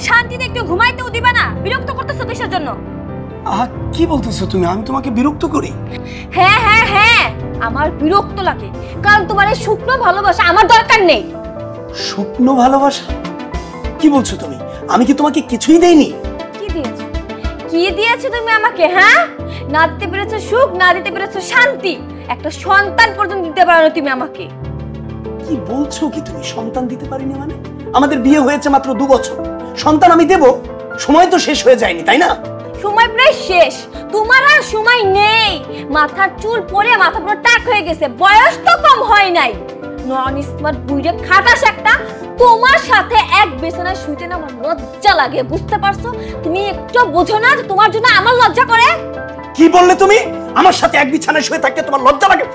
শান্তিতে একটু ঘুমাইতেও দিবা না? বিরক্ত করতেছো কিসের জন্য? কি বলতেছো তুমি? আমি তোমাকে বিরক্ত করি? হ্যাঁ হ্যাঁ হ্যাঁ, আমার বিরক্ত লাগে, কারণ তোমার এই শুকনো ভালোবাসা আমার দরকার নেই। শুকনো ভালোবাসা? কি বলছো তুমি? আমি কি তোমাকে কিছুই দেইনি? কি দিয়েছো? কি দিয়েছো তুমি আমাকে? হ্যাঁ, না দিতে পেরেছো সুখ, না দিতে পেরেছো শান্তি, একটা সন্তান পর্যন্ত দিতে পারো না তুমি আমাকে। কি বলছো কি তুমি? সন্তান দিতে পারিনি মানে? আমাদের বিয়ে হয়েছে মাত্র 2 বছর, সন্তান আমি দেব? সময় তো শেষ হয়ে যায়নি, তাই না? সময় প্রায় শেষ, তোমার আর সময় নেই। মাথার চুল পড়ে মাথা পুরো টাক হয়ে গেছে, বয়স তো কম হয় নাই। নন স্মার্ট বুইড়ে খাটাস একটা, তোমার সাথে এক বিছানায় শুইতে না আমার লজ্জা লাগে, বুঝতে পারছো? তুমি একটু বোঝো না যে তোমার জন্য আমার লজ্জা করে? কি বললে তুমি? আমার সাথে এক বিছানায় শুয়ে থাকতে তোমার লজ্জা লাগে?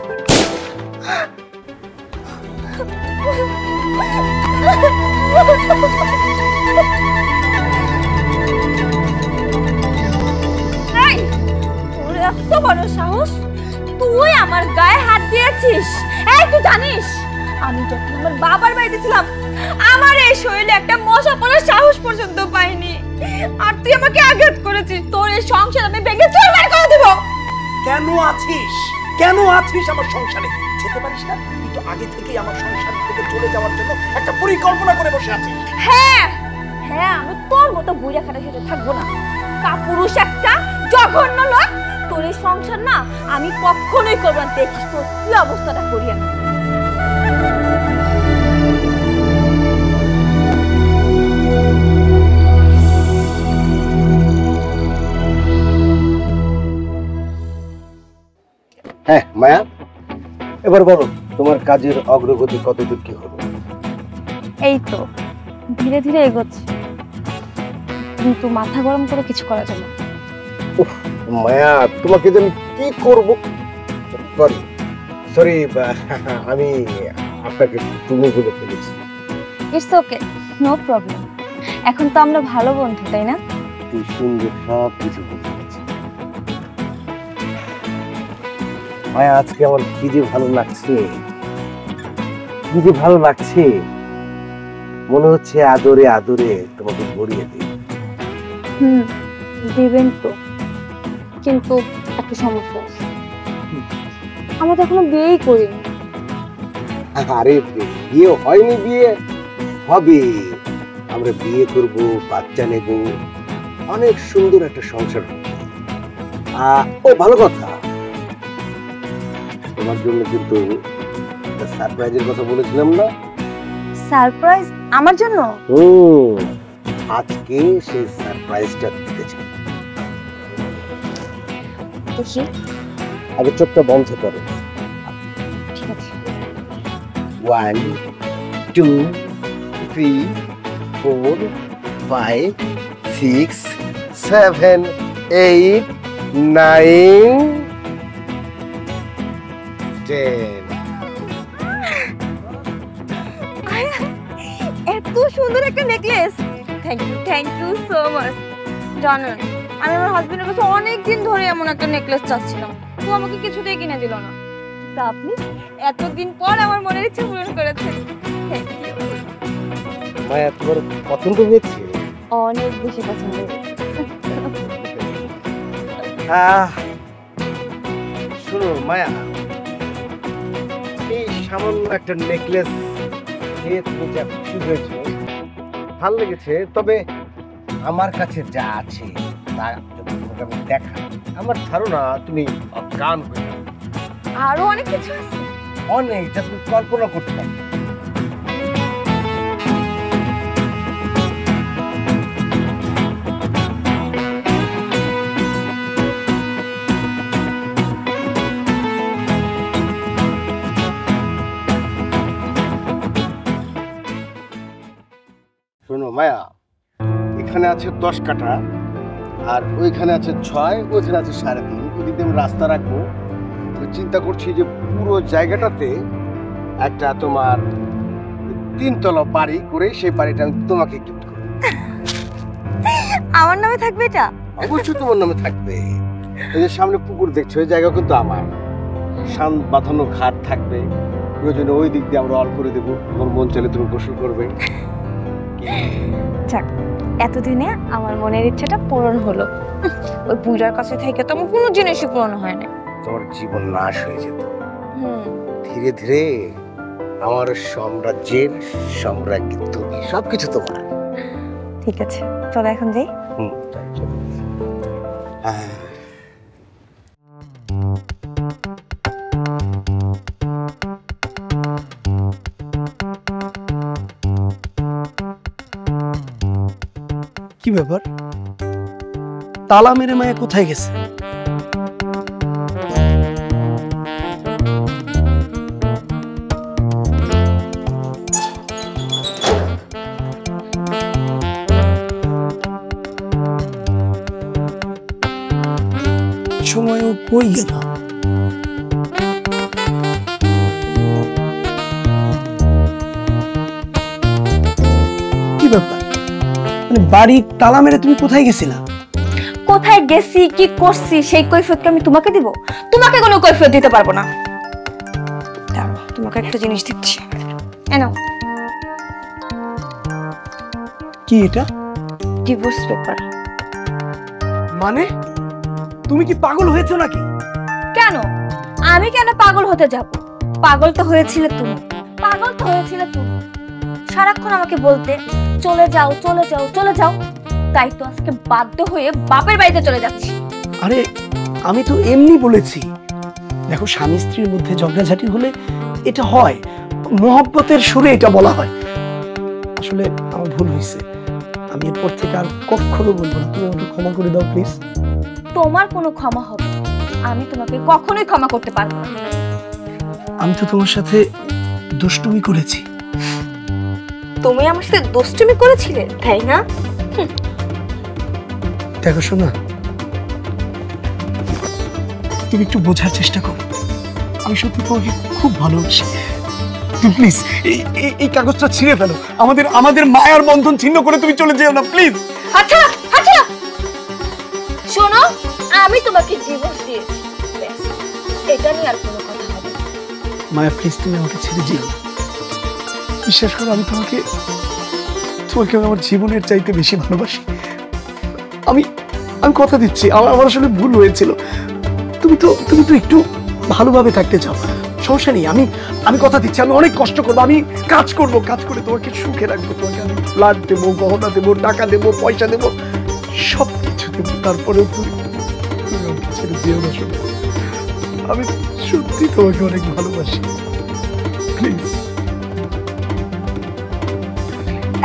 এই, তোর এত বড় সাহস, তুই আমার গায়ে হাত দিয়েছিস? এই, তুই জানিস আমি যখন আমার বাবার বাড়িতে ছিলাম আমার এই শরীরে একটা মশা পড়ার সাহস পর্যন্ত পাইনি, আর তুই আমাকে আঘাত করেছিস। তোর এই সংসার আমি ভেঙে চুরমার করে দেব। কেন আছিস? কেন আছিস আমার সংসারে? যেতে পারিস না? তুই তো আগে থেকেই আমার সংসার থেকে চলে যাওয়ার জন্য একটা পরিকল্পনা করে বসে আছিস। হ্যাঁ হ্যাঁ, আমি তোর মতো বুইড়া খাটা সাথে থাকবো না। কাপুরুষ একটা, জঘন্য লোক। তোর এই সংসার না আমি কখনোই করব না। দেখিস তোর কি অবস্থাটা করি আমি। হ্যাঁ মায়া, এবার বলো তোমার কাজের অগ্রগতি কতদূর কি হলো? এই তো ধীরে ধীরে এগোচ্ছে, কিন্তু মাথা গরম করে কিছু করা যাবে না। মায়া, তোমাকে যে আমি কি করব? সরি সরি, আমি আপনাকে তুমি বলে ফেলেছি। It's okay, no problem. এখন তো আমরা ভালো বন্ধু, তাই না? তুই সুন্দর সব কিছু বলে ফেলেছি। মায়া, আজকে আমার কি যে ভালো লাগছে, কি যে ভালো লাগছে, মনে হচ্ছে আদরে আদরে তোমাকে ভরিয়ে দিই। দেবেন তো, কিন্তু একটা সমস্যা আছে, আমরা তো এখনো বিয়েই করিনি। আরে বিয়ে হয়নি, বিয়ে হবে। আমরা বিয়ে করব, বাচ্চা নেব, অনেক সুন্দর একটা সংসার হবে। ও ভালো কথা, তোমার জন্য কিন্তু সারপ্রাইজের কথা বলেছিলাম না? সারপ্রাইজ আমার জন্য? আজকে সেই সারপ্রাইজটা দিতে চাই। দেখি, আগে চোখটা বন্ধ করো। ঠিক আছে। 1 2 3 4 5 6 7 8 9 10। এত সুন্দর একটা necklace, thank you so much. জানেন, আমি আমার হাজবেন্ডের কাছে অনেক দিন ধরে এমন একটা নেকলেস চাচ্ছিলাম, তো আমাকে কিছুতেই কিনে দিল না। তা আপনি এতদিন পর আমার মনের ইচ্ছা পূরণ করেছেন, থ্যাংক ইউ। মায়া, তোমার পছন্দ হয়েছে? অনেক বেশি পছন্দ হয়েছে। শোনো মায়া, এই সামান্য একটা নেকলেস নিয়ে তুমি যা খুশি হয়েছে, ভালো লেগেছে। তবে আমার কাছে যা আছে তা যদি তোমাকে আমি দেখা, আমার ধারণা তুমি অজ্ঞান হয়ে যাবে। আরো অনেক কিছু আছে, অনেক, যা তুমি কল্পনা করতে পারবে। শোনো মায়া, এখানে আছে 10 কাঠা, আর ওইখানে আছে 6, ওইখানে আছে 3.5। ওদিকে আমি রাস্তা রাখবো। আমি চিন্তা করছি যে পুরো জায়গাটাতে একটা তোমার 3 তলা বাড়ি করে সেই বাড়িটা আমি তোমাকে গিফট করবো। আমার নামে থাকবে এটা? অবশ্যই তোমার নামে থাকবে। এই যে সামনে পুকুর দেখছো, ওই জায়গা কিন্তু আমার। শান বাঁধানো ঘাট থাকবে, প্রয়োজনে ওই দিক দিয়ে আমরা অল করে দেবো। তোমার মন চাইলে তুমি গোসল করবে। যাক, এতদিনে আমার মনের ইচ্ছাটা পূরণ হলো। ওই বুড়ার কাছে থেকে তো আমার কোনো জিনিসই পূরণ হয় না। তোমার জীবন নাশ হয়ে যেত। ধীরে ধীরে আমার সাম্রাজ্যের সম্রাজ্ঞী তুমি, সবকিছু তোমার। ঠিক আছে, চলো এখন যাই। হুম, তাই চলো। কি ব্যাপার, তালা মেরে মায়া কোথায় গেছে? সময় ও কই গেল? কি ব্যাপার, মানে বাড়ি তালা মেরে তুমি কোথায় গেছিলা? কোথায় গেছি কি করছি সেই কৈফিয়ত কি আমি তোমাকে দিব? তোমাকে কোনো কৈফিয়ত দিতে পারবো না। দাঁড়াও, তোমাকে একটা জিনিস দিচ্ছি, এনো। কি এটা? Divorce paper. মানে তুমি কি পাগল হয়েছো নাকি? কেন? আমি কেন পাগল হতে যাব? পাগল তো হয়েছিলে তুমি, পাগল তো হয়েছিলে তুমি। সারাক্ষণ আমাকে বলতে চলে যাও চলে যাও চলে যাও, তাই তো আজকে বাধ্য হয়ে বাপের বাড়িতে চলে যাচ্ছি। আরে আমি তো এমনি বলেছি। দেখো, স্বামী স্ত্রীর মধ্যে ঝগড়াঝাটি হলে এটা হয়, মহব্বতের সুরে এটা বলা হয়। আসলে আমার ভুল হয়েছে, আমি এরপর থেকে আর কখনো বলবো না। তুমি আমাকে ক্ষমা করে দাও প্লিজ। তোমার কোনো ক্ষমা হবে না। আমি তোমাকে কখনোই ক্ষমা করতে পারবো না। আমি তো তোমার সাথে দুষ্টুমি করেছি। তুমি আমার সাথে দুষ্টুমি করেছিলে, তাই না? দেখো শোনা, তুমি একটু বোঝার চেষ্টা করো। আমি সত্যি তোমাকে খুব ভালোবাসি। তুমি প্লিজ এই কাগজটা ছিঁড়ে ফেলো। আমাদের মায়ার বন্ধন ছিন্ন করে তুমি চলে যেও না প্লিজ। আচ্ছা আচ্ছা, শোনো, আমি তোমাকে ডিভোর্স দিয়েছি, ব্যাস, এটা নিয়ে আর কোনো কথা হবে না। মায়া প্লিজ, তুমি আমাকে ছেড়ে যেও না। বিশ্বাস করো, আমি তোমাকে আমার জীবনের চাইতে বেশি ভালোবাসি। আমি কথা দিচ্ছি, আমার আসলে ভুল হয়েছিল। তুমি তো একটু ভালোভাবে থাকতে চাও, সমস্যা নেই। আমি কথা দিচ্ছি, আমি অনেক কষ্ট করবো, আমি কাজ করে তোমাকে সুখে রাখবো। তোমাকে আমি ফ্ল্যাট দেবো, গহনা দেবো, টাকা দেবো, পয়সা দেবো, সব কিছু দেবো। তারপরে তুমি আমাকে ছেড়ে যেও না। শোনো, আমি সত্যি তোমাকে অনেক ভালোবাসি, প্লিজ।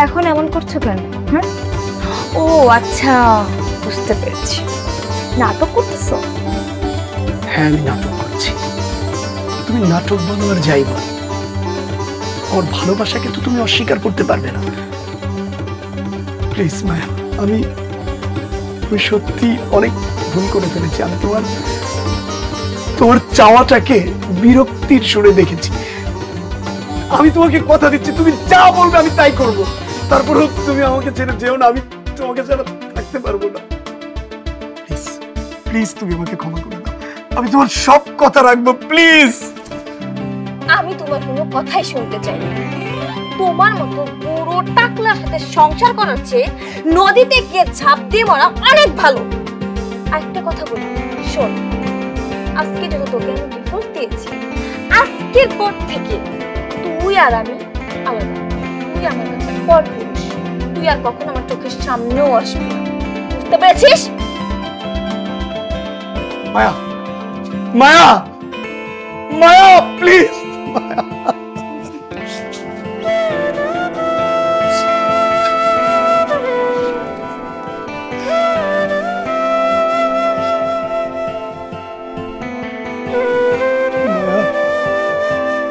এখন এমন করছো কেন? হ্যাঁ, ও আচ্ছা, বুঝতে পেরেছি, নাটক করতেছো। হ্যাঁ, আমি নাটক করছি। তুমি নাটক বলো আর যাই বলো, আমার ভালোবাসাকে তো তুমি অস্বীকার করতে পারবে না। প্লিজ মায়া, আমি সত্যি অনেক ভুল করে ফেলেছি। আমি তোমার চাওয়াটাকে বিরক্তির সুরে দেখেছি। আমি তোমাকে কথা দিচ্ছি, তুমি যা বলবে আমি তাই করব। তারপরেও তুমি আমাকে ছেড়ে যেও না, আমি তোমাকে ছাড়া থাকতে পারবো না। প্লিজ প্লিজ, তুমি আমাকে ক্ষমা করে দাও। আমি তোমার সব কথা রাখবো, প্লিজ। আমি তোমার কোনো কথাই শুনতে চাই না। তোমার মতো বুড়ো টাকলার সাথে সংসার করার চেয়ে নদীতে গিয়ে ঝাঁপ দিয়ে মরা অনেক ভালো। আরেকটা কথা বলি, শোন, আজকে যখন তোকে আমি ডিভোর্স দিয়েছি, আজকের পর থেকে তুই আর আমি আলাদা। তুই আমার কাছে পরপুরুষ, তুই আর কখনো আমার চোখের সামনেও আসবি না, বুঝতে পেরেছিস? মায়া, মায়া, মায়া, প্লিজ। মায়া,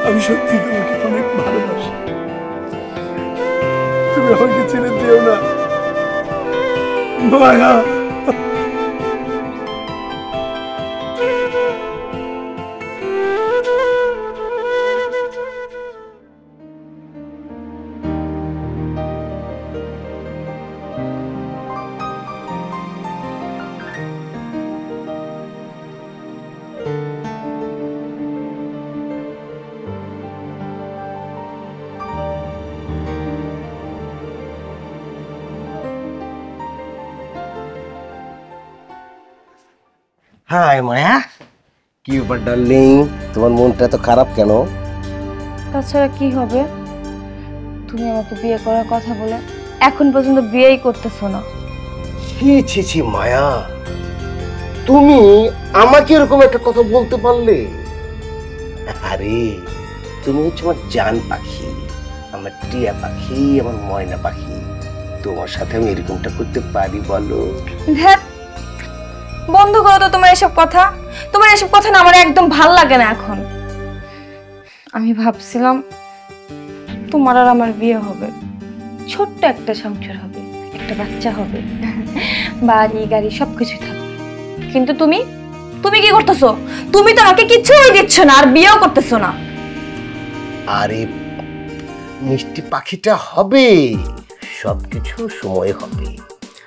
আমি সত্যি তোমাকে অনেক ভালোবাসি। তুমি আমাকে ছেড়ে যেও না মায়া। হাই মায়া, কি ব্যাপার ডার্লিং, তোমার মনটা এত খারাপ কেন? তাছাড়া কি হবে, তুমি আমাকে বিয়ে করার কথা বলে এখন পর্যন্ত বিয়েই করতেছো না। ছি ছি ছি মায়া, তুমি আমাকে এরকম একটা কথা বলতে পারলে? আরে তুমি হচ্ছে আমার জান পাখি, আমার টিয়া পাখি, আমার ময়না পাখি। তোমার সাথে আমি এরকমটা করতে পারি বলো? ধ্যাৎ, বন্ধ করো তো তোমার এসব কথা। তোমার এসব কথা না আমার একদম ভাল লাগে না এখন। আমি ভাবছিলাম তোমার আর আমার বিয়ে হবে, ছোট্ট একটা সংসার হবে, একটা বাচ্চা হবে, বাড়ি গাড়ি সবকিছু থাকবে। কিন্তু তুমি তুমি কি করতেছো? তুমি তো আমাকে কিছুই দিচ্ছ না, আর বিয়েও করতেছো না। আরে মিষ্টি পাখিটা হবে, সবকিছু সময় হবে।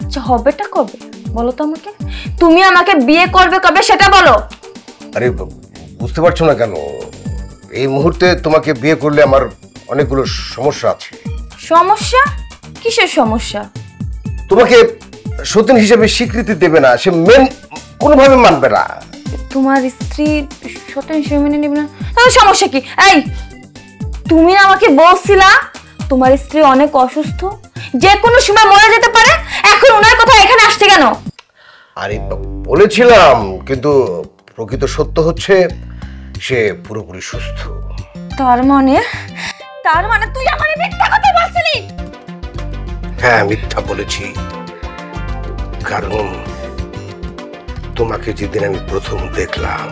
আচ্ছা হবেটা কবে বলো তো আমাকে? তুমি আমাকে বিয়ে করবে কবে সেটা বলো। আরে বুঝতে পারছো না কেন? এই মুহূর্তে তোমাকে বিয়ে করলে আমার অনেকগুলো সমস্যা আছে। সমস্যা? কিসের সমস্যা? তোমাকে সতীন হিসেবে স্বীকৃতি দেবে না, সে মেন কোনোভাবে মানবে না। তোমার স্ত্রী সতীন হিসেবে মেনে নেবে না? তাহলে সমস্যা কি? এই তুমি না আমাকে বলছিলা তোমার স্ত্রী অনেক অসুস্থ, যে কোনো সময় মরে যেতে পারে, এখন ওনার কথা এখানে আসছে কেন? আরে বলেছিলাম, কিন্তু প্রকৃত সত্য হচ্ছে সে পুরোপুরি সুস্থ। তার মানে তুই আমারে মিথ্যা কথা বলছিলি? হ্যাঁ মিথ্যা বলেছি, কারণ তোমাকে যেদিন আমি প্রথম দেখলাম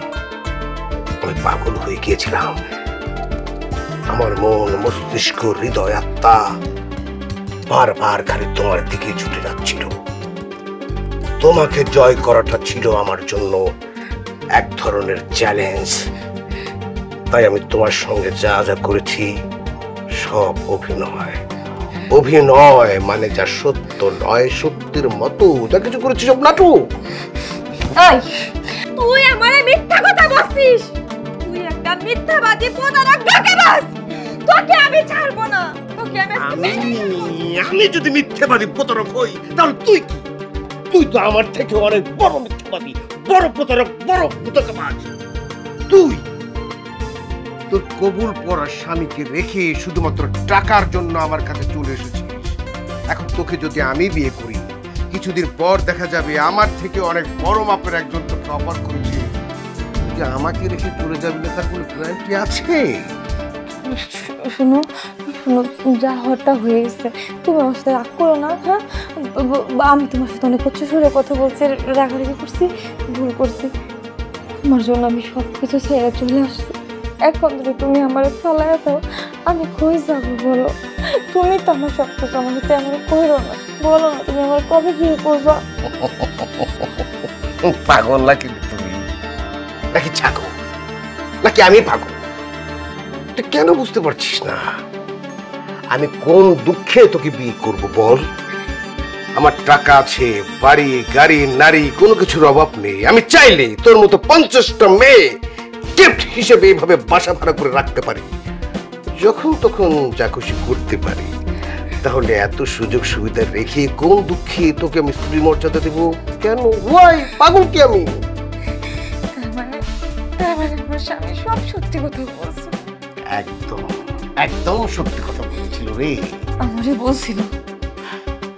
আমি পাগল হয়ে গিয়েছিলাম। আমার মন, মস্তিষ্ক, হৃদয়, আত্মা বারবার খালি তোমার দিকে ছুটে যাচ্ছিল। তোমাকে জয় করাটা ছিল আমার জন্য এক ধরনের চ্যালেঞ্জ। তাই আমি তোমার সঙ্গে যা যা করেছি সব অভিনয়। অভিনয় মানে যা সত্য নয়, সত্যের মতো যা কিছু করেছি সব নাটক। এই তুই আমারে মিথ্যা কথা বলছিস? তুই একটা মিথ্যাবাদী, প্রতারক, ধোঁকাবাজ। তোকে আমি ছাড়বো না, তোকে আমি যদি মিথ্যাবাদী প্রতারক হই তাহলে তুই কি? তুই তো আমার থেকে অনেক বড় মিথ্যাবাদী, বড় প্রতারক, বড় ধোঁকাবাজ। তুই তোর কবুল পড়া স্বামীকে রেখে শুধুমাত্র টাকার জন্য আমার কাছে চলে এসেছিস। এখন তোকে যদি আমি বিয়ে করি, কিছুদিন পর দেখা যাবে আমার থেকে অনেক বড় মাপের একজন তোকে অফার করেছে। তুই যে আমাকে রেখে চলে যাবি না তার কোনো গ্যারান্টি আছে? শোনো শোনো, যা হওয়াটা হয়ে গেছে, তুমি আমার সাথে রাগ করো না। হ্যাঁ, আমি তোমার সাথে অনেক উচ্চ সুরে কথা বলছি, রাগারাগি করছি, ভুল করছি। তোমার জন্য আমি সব কিছু ছেড়ে চলে আসছি। এখন যদি তুমি আমার ফেলায় দাও, আমি কই যাবো বলো? তুমি তো আমার সব কিছু, আমার সাথে আমার করো না, বলো না তুমি আমার কবে বিয়ে করবা? পাগল নাকি তুমি, নাকি ছাগল, নাকি আমি পাগল? তুই কেন বুঝতে পারছিস না আমি কোন দুঃখে তোকে বিয়ে করব বল? আমার টাকা আছে, বাড়ি গাড়ি নারী কোনো কিছুর অভাব নেই। আমি চাইলে তোর মতো 50টা মেয়ে গিফট হিসেবে এইভাবে বাসা ভাড়া করে রাখতে পারি, যখন তখন যা খুশি করতে পারি। তাহলে এত সুযোগ সুবিধা রেখে কোন দুঃখে তোকে আমি স্ত্রী মর্যাদা দেবো কেন? ওয়াই পাগল কি আমি? তার মানে আমার স্বামী সব সত্যি কথা বলছে। একদম একদম সত্যি কথা বলেছিল রে। আমারে বলছিল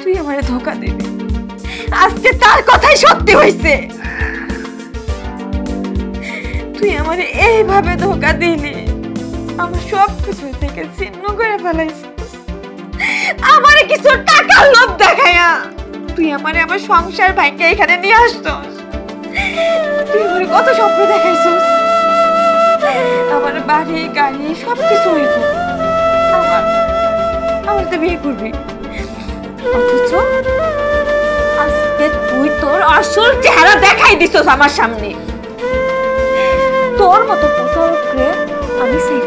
তুই আমারে ধোকা দিবি, আজকে তার কথাই সত্যি হয়েছে। তুই আমারে এইভাবে ধোকা দিলি, আমার সব কিছু থেকে ছিন্ন করে ফেলাইছিস। আমারে কিছু টাকার লোভ দেখায়া তুই আমারে আমার সংসার ভাঙকে এখানে নিয়ে আসছস। তুই আমারে কত স্বপ্ন দেখাইছিস, আমার বাড়ি গাড়ি সব কিছু হইত, আমার তো বিয়ে করবি। অথচ আজকে তুই তোর আসল চেহারা দেখাই দিছস আমার সামনে। তোর মতো প্রতারককে আমি চাই।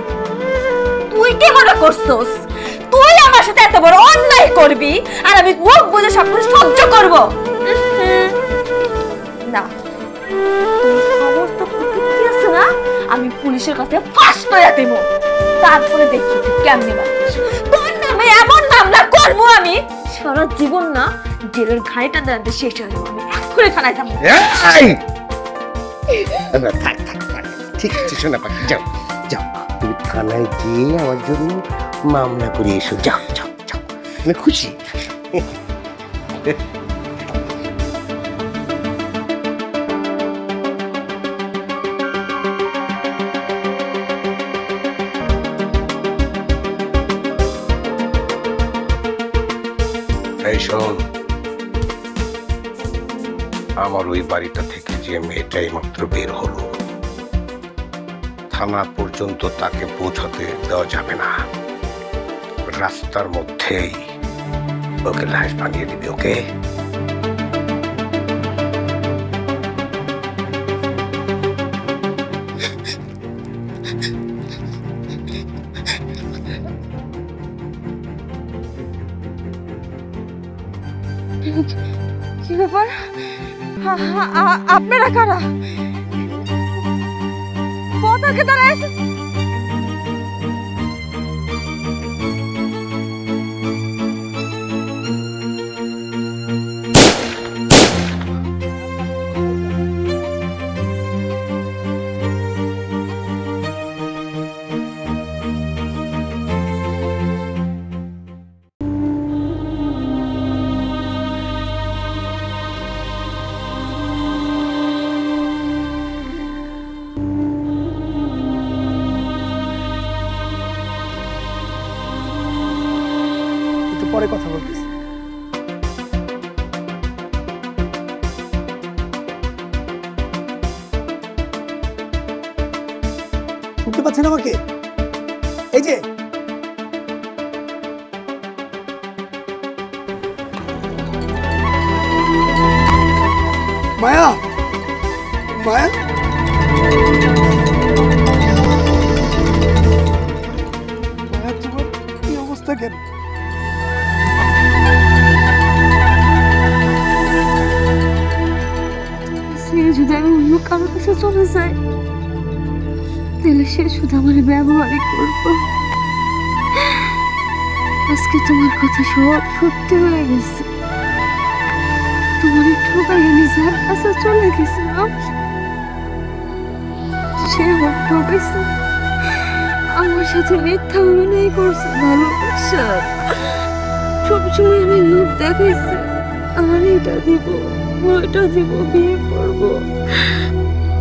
তুই কি মনে করছস তুই আমার সাথে এত বড় অন্যায় করবি আর আমি মুখ বুঝে সব কিছু সহ্য করব? না, তোর সমস্ত প্রতিক্রিয়া আছে না, আমি পুলিশের কাছে ফাঁস করে দেব। তারপরে দেখি তুই কেমনে বাঁচিস। তোর নামে এমন মামলা করবো আমি, সারা জীবন না জেলের ঘাড়িটা দাঁড়াতে শেষ হয়ে যাবো। আমি এক্ষুনি থানায় যাবো। থাক থাক থাক, ঠিক আছে শোনা পাখি, যাও যাও, তুমি থানায় গিয়ে আমার জন্য মামলা করে এসো। যাও যাও যাও, আমি খুশি। এই শোন, আমার ওই বাড়িটা থেকে যে মেয়েটাই মাত্র বের হলো, থানা পর্যন্ত তাকে পৌঁছতে দেওয়া যাবে না। রাস্তার মধ্যেই ওকে লাশ বানিয়ে দিবি, ওকে? কি ব্যাপার? আপনারা কারা? পতাকে দাঁড়ায় আছে। একটু পরে কথা বলতেছি। শুনতে পাচ্ছেন আমাকে? এই যে মায়া, মায়া, মায়া, তোমার কি অবস্থা কেন? যদি আমি অন্য কারোর কাছে চলে যাই, তাহলে সে শুধু আমার ব্যবহারই করবো। আজকে তোমার কথা সব সত্যি হয়ে গেছে। তোমার ঠোকাই আমি যার কাছে চলে গেছিলাম, সে আমার ঠকাইছে, আমার সাথে মিথ্যা অভিনয় করছে, ভালোবাসা সবসময় আমি লোক দেখাইছে, আর এটা দিব ওইটা দিব, বিয়ে করবো,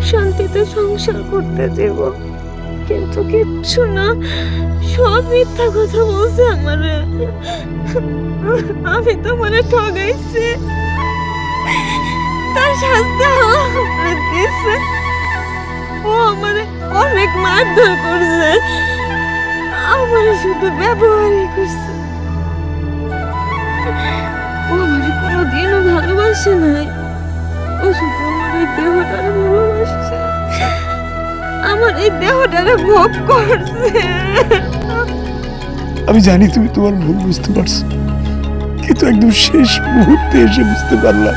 শান্তিতে সংসার করতে দেব, কিন্তু কিচ্ছু না, সব মিথ্যা কথা বলছে আমারে। আমি তোমারে ঠগাইছি, তার শাস্তি আমারে দিছে। ও আমারে অনেক মারধর করছে, আমারে শুধু ব্যবহারই করছে। ও আমারে কোনোদিনও ভালোবাসে নাই, ও শুধু আমার এই দেহটারে ভালোবাসছে, আমার এই দেহটারে ভোগ করছে। আমি জানি তুমি তোমার ভুল বুঝতে পারছো, কিন্তু একদম শেষ মুহূর্তে এসে বুঝতে পারলাম।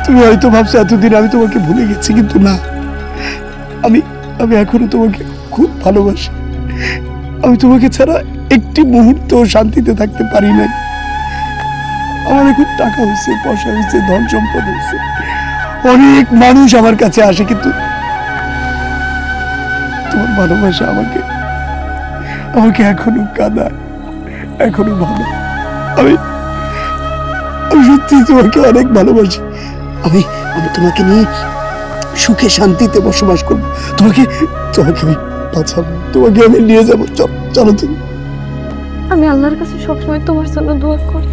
তুমি হয়তো ভাবছো এতদিন আমি তোমাকে ভুলে গেছি, কিন্তু না, আমি আমি এখনো তোমাকে খুব ভালোবাসি। আমি তোমাকে ছাড়া একটি মুহূর্ত শান্তিতে থাকতে পারি নাই। আমার এখন টাকা হয়েছে, পয়সা হয়েছে, ধন সম্পদ হয়েছে, অনেক মানুষ আমার কাছে আসে, কিন্তু তোমার ভালোবাসা আমাকে আমাকে এখনো কাঁদায়, এখনো ভালো। আমি আমি সত্যি তোমাকে অনেক ভালোবাসি। আমি আমি তোমাকে নিয়ে সুখে শান্তিতে বসবাস করবো। তোমাকে তোমাকে আমি বাঁচাবো, তোমাকে আমি নিয়ে যাবো। চলো তুমি। আমি আল্লাহর কাছে সবসময় তোমার জন্য দোয়া করি,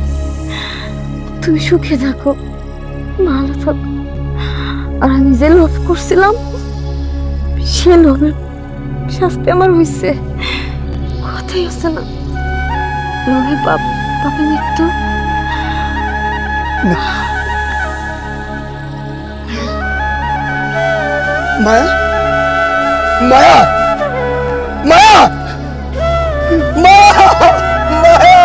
তুমি সুখে থাকো, ভালো থাকো। আর আমি যে লোভ করছিলাম, সে লোভের শাস্তি আমার হয়েছে। কথাই আছে না, লোভে পাপ, পাপে মৃত্যু। মায়া, মায়া, মায়া, মায়া, মায়া, মায়া।